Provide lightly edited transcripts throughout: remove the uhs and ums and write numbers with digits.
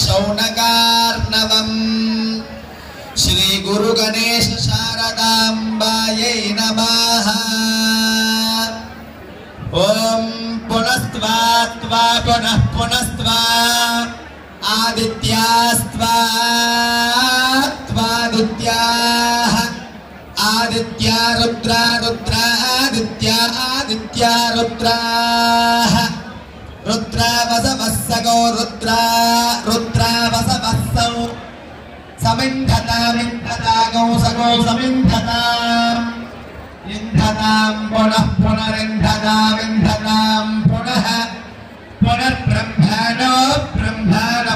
शौनकार्णवम् श्री गुरु गणेश शारदाम्बायै नमः। ओम पुनस्त्वा त्वा पुनः पुनस्त्वा आदित्यास्त्वा त्वादित्याः आदित्या रुद्रा रुद्रा आदित्या आदित्या रुद्राः रुद्रा वसवस्सगो रुद्रा रुद्रा वसवस्सौ समिन्धता मिन्धता गौसगो समिन्धता इन्धतां पुनः पुनरिन्धताम् इन्धतां पुनः पुनर्ब्रह्मणो ब्रह्मण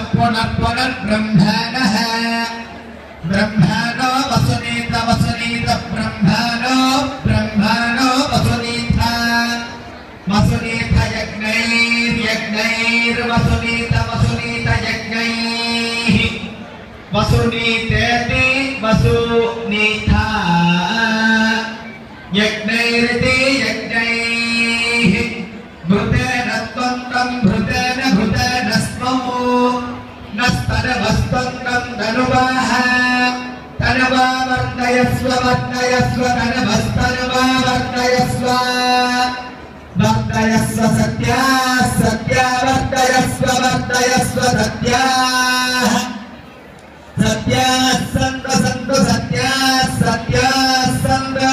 पुनर्ब्रह्मणः ब्रह्मणो वसुनीत वसुनीत ब्रह्मणो ब्रह्मणो वसुनीत वसुनीत यज्ञैर्वसुनीत वसुनीत यज्ञैः वसुनीतेति वसुनीता यज्ञैरिति यज्ञैः भृतेन त्वन्तं भृतेन भृतेन स्मौ नस्तनवस्त्वन्तं धनुवाः तनवा वर्धयस्व वर्धयस्व तनवस्तनवा वर्धयस्व वर्धयस्व सत्या सत्या वर्धयस्व वर्धयस्व सत्याः सत्याः सन्तु सन्तु सत्याः सत्याः सन्तु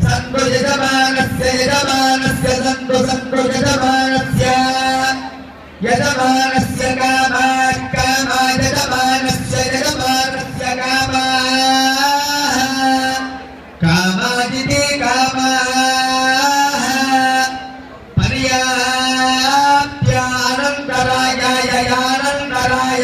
सन्तु यजमानस्य यजमानस्य सन्तु सन्तु यजमानस्य यजमानस्य कामाः कामाः यजमानस्य यजमानस्य कामाः कामादिति कामाः पर्याप्त्यानन्तराय पर्याप्त्यानन्तराय